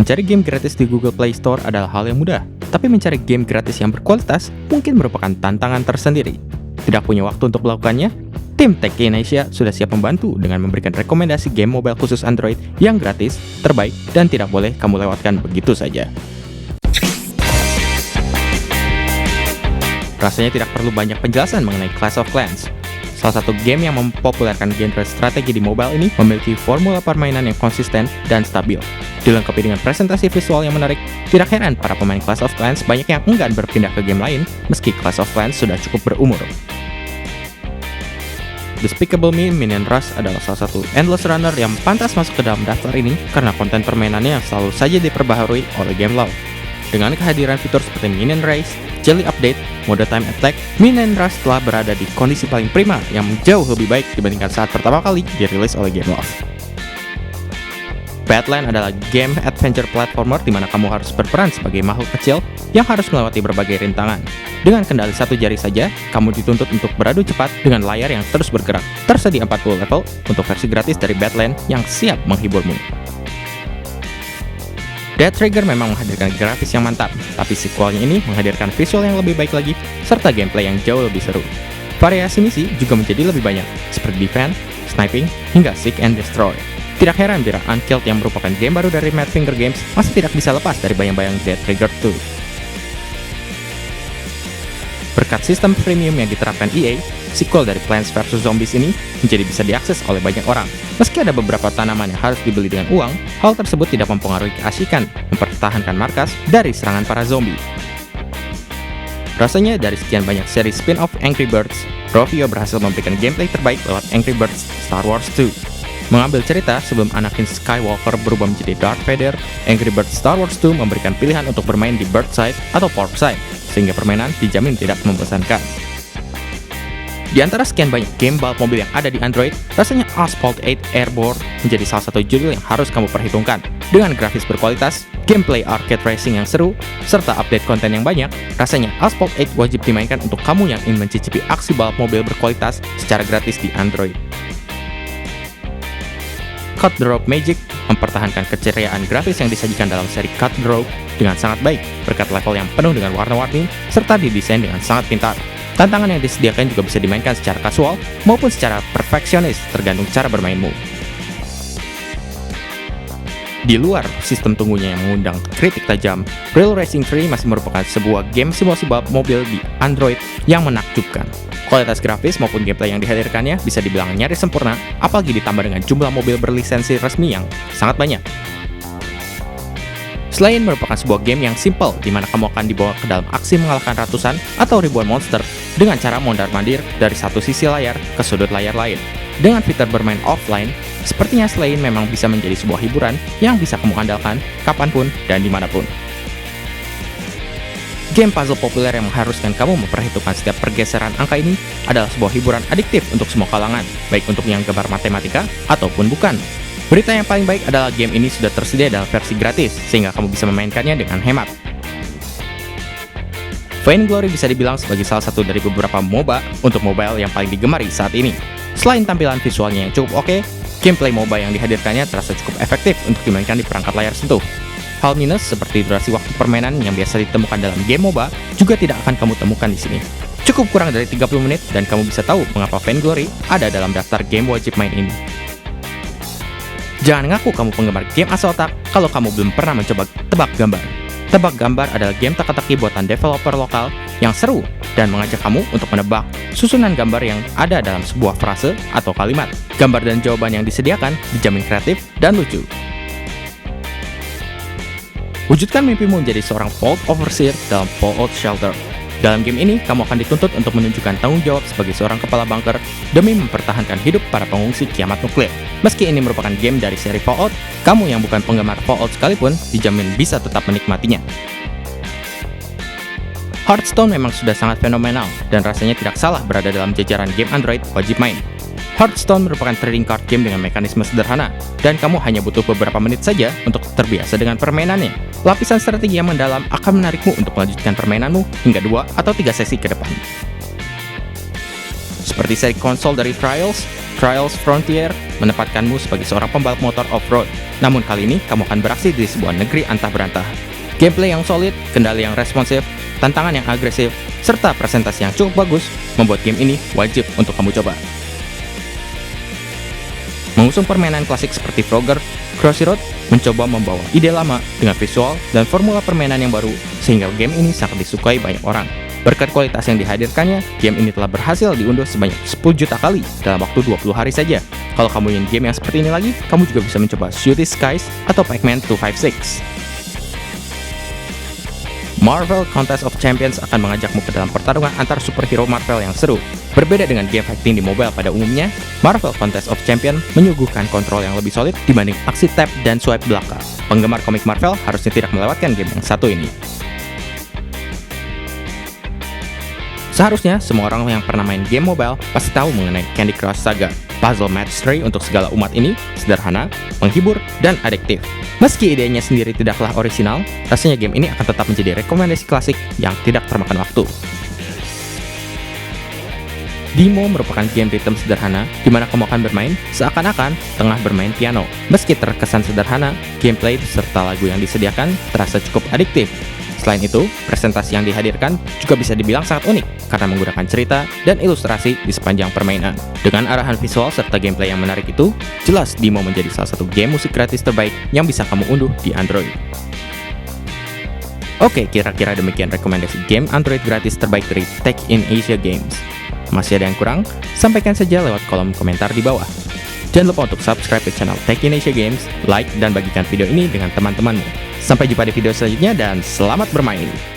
Mencari game gratis di Google Play Store adalah hal yang mudah, tapi mencari game gratis yang berkualitas mungkin merupakan tantangan tersendiri. Tidak punya waktu untuk melakukannya? Tim Tech Indonesia sudah siap membantu dengan memberikan rekomendasi game mobile khusus Android yang gratis, terbaik, dan tidak boleh kamu lewatkan begitu saja. Rasanya tidak perlu banyak penjelasan mengenai Clash of Clans. Salah satu game yang mempopulerkan genre strategi di mobile ini memiliki formula permainan yang konsisten dan stabil. Dilengkapi dengan presentasi visual yang menarik, tidak heran para pemain Clash of Clans banyak yang enggan berpindah ke game lain meski Clash of Clans sudah cukup berumur. Despicable Me Minion Rush adalah salah satu endless runner yang pantas masuk ke dalam daftar ini karena konten permainannya yang selalu saja diperbaharui oleh game law. Dengan kehadiran fitur seperti Minion Race, Jelly Update, mode Time Attack, Minion Rush telah berada di kondisi paling prima yang jauh lebih baik dibandingkan saat pertama kali dirilis oleh Game Loft. Badland adalah game adventure platformer di mana kamu harus berperan sebagai makhluk kecil yang harus melewati berbagai rintangan. Dengan kendali satu jari saja, kamu dituntut untuk beradu cepat dengan layar yang terus bergerak. Tersedia 40 level untuk versi gratis dari Badland yang siap menghiburmu. Dead Trigger memang menghadirkan grafis yang mantap, tapi sequelnya ini menghadirkan visual yang lebih baik lagi, serta gameplay yang jauh lebih seru. Variasi misi juga menjadi lebih banyak, seperti defense, sniping, hingga seek and destroy. Tidak heran bila Unkilled yang merupakan game baru dari Madfinger Games masih tidak bisa lepas dari bayang-bayang Dead Trigger 2. Berkat sistem premium yang diterapkan EA, sequel dari Plants vs Zombies ini menjadi bisa diakses oleh banyak orang. Meski ada beberapa tanaman yang harus dibeli dengan uang, hal tersebut tidak mempengaruhi keasikan mempertahankan markas dari serangan para zombie. Rasanya dari sekian banyak seri spin-off Angry Birds, Rovio berhasil memberikan gameplay terbaik lewat Angry Birds Star Wars 2. Mengambil cerita sebelum Anakin Skywalker berubah menjadi Darth Vader, Angry Birds Star Wars 2 memberikan pilihan untuk bermain di Bird Side atau Pork Side, sehingga permainan dijamin tidak membosankan. Di antara sekian banyak game balap mobil yang ada di Android, rasanya Asphalt 8 Airborne menjadi salah satu judul yang harus kamu perhitungkan. Dengan grafis berkualitas, gameplay arcade racing yang seru, serta update konten yang banyak, rasanya Asphalt 8 wajib dimainkan untuk kamu yang ingin mencicipi aksi balap mobil berkualitas secara gratis di Android. Cut the Rope Magic mempertahankan keceriaan grafis yang disajikan dalam seri Cut the Rope dengan sangat baik, berkat level yang penuh dengan warna-warni, serta didesain dengan sangat pintar. Tantangan yang disediakan juga bisa dimainkan secara kasual maupun secara perfeksionis, tergantung cara bermainmu. Di luar sistem tunggunya yang mengundang kritik tajam, Real Racing 3 masih merupakan sebuah game simulasi balap mobil di Android yang menakjubkan. Kualitas grafis maupun gameplay yang dihadirkannya bisa dibilang nyaris sempurna, apalagi ditambah dengan jumlah mobil berlisensi resmi yang sangat banyak. Selain merupakan sebuah game yang simple, di mana kamu akan dibawa ke dalam aksi mengalahkan ratusan atau ribuan monster dengan cara mondar-mandir dari satu sisi layar ke sudut layar lain. Dengan fitur bermain offline, sepertinya Slain memang bisa menjadi sebuah hiburan yang bisa kamu andalkan kapanpun dan dimanapun. Game puzzle populer yang mengharuskan kamu memperhitungkan setiap pergeseran angka ini adalah sebuah hiburan adiktif untuk semua kalangan, baik untuk yang gemar matematika ataupun bukan. Berita yang paling baik adalah game ini sudah tersedia dalam versi gratis, sehingga kamu bisa memainkannya dengan hemat. Vainglory bisa dibilang sebagai salah satu dari beberapa MOBA untuk mobile yang paling digemari saat ini. Selain tampilan visualnya yang cukup oke, gameplay MOBA yang dihadirkannya terasa cukup efektif untuk dimainkan di perangkat layar sentuh. Hal minus seperti durasi waktu permainan yang biasa ditemukan dalam game MOBA juga tidak akan kamu temukan di sini. Cukup kurang dari 30 menit dan kamu bisa tahu mengapa Vainglory ada dalam daftar game wajib main ini. Jangan ngaku kamu penggemar game asal otak kalau kamu belum pernah mencoba Tebak Gambar. Tebak Gambar adalah game teka-teki buatan developer lokal yang seru dan mengajak kamu untuk menebak susunan gambar yang ada dalam sebuah frase atau kalimat. Gambar dan jawaban yang disediakan dijamin kreatif dan lucu. Wujudkan mimpimu menjadi seorang Vault Overseer dalam Fallout Shelter. Dalam game ini, kamu akan dituntut untuk menunjukkan tanggung jawab sebagai seorang kepala bunker demi mempertahankan hidup para pengungsi kiamat nuklir. Meski ini merupakan game dari seri Fallout, kamu yang bukan penggemar Fallout sekalipun dijamin bisa tetap menikmatinya. Hearthstone memang sudah sangat fenomenal dan rasanya tidak salah berada dalam jajaran game Android wajib main. Hearthstone merupakan trading card game dengan mekanisme sederhana, dan kamu hanya butuh beberapa menit saja untuk terbiasa dengan permainannya. Lapisan strategi yang mendalam akan menarikmu untuk melanjutkan permainanmu hingga 2 atau 3 sesi ke depan. Seperti seri konsol dari Trials, Trials Frontier menempatkanmu sebagai seorang pembalap motor off-road. Namun kali ini, kamu akan beraksi di sebuah negeri antah berantah. Gameplay yang solid, kendali yang responsif, tantangan yang agresif, serta presentasi yang cukup bagus membuat game ini wajib untuk kamu coba. Mengusung permainan klasik seperti Frogger, Crossy Road mencoba membawa ide lama dengan visual dan formula permainan yang baru sehingga game ini sangat disukai banyak orang. Berkat kualitas yang dihadirkannya, game ini telah berhasil diunduh sebanyak 10 juta kali dalam waktu 20 hari saja. Kalau kamu ingin game yang seperti ini lagi, kamu juga bisa mencoba Cities Skies atau Pac-Man 256. Marvel Contest of Champions akan mengajakmu ke dalam pertarungan antar superhero Marvel yang seru. Berbeda dengan game fighting di mobile pada umumnya, Marvel Contest of Champions menyuguhkan kontrol yang lebih solid dibanding aksi tap dan swipe belaka. Penggemar komik Marvel harusnya tidak melewatkan game yang satu ini. Seharusnya semua orang yang pernah main game mobile pasti tahu mengenai Candy Crush Saga. Puzzle match 3 untuk segala umat ini sederhana, menghibur, dan adiktif. Meski idenya sendiri tidaklah orisinal, rasanya game ini akan tetap menjadi rekomendasi klasik yang tidak termakan waktu. Demo merupakan game rhythm sederhana di mana kamu akan bermain seakan-akan tengah bermain piano. Meski terkesan sederhana, gameplay beserta lagu yang disediakan terasa cukup adiktif. Selain itu, presentasi yang dihadirkan juga bisa dibilang sangat unik karena menggunakan cerita dan ilustrasi di sepanjang permainan. Dengan arahan visual serta gameplay yang menarik itu, jelas Demo menjadi salah satu game musik gratis terbaik yang bisa kamu unduh di Android. Oke, kira-kira demikian rekomendasi game Android gratis terbaik dari Tech in Asia Games. Masih ada yang kurang? Sampaikan saja lewat kolom komentar di bawah. Jangan lupa untuk subscribe ke channel Tech in Asia Games, like, dan bagikan video ini dengan teman-temanmu. Sampai jumpa di video selanjutnya dan selamat bermain!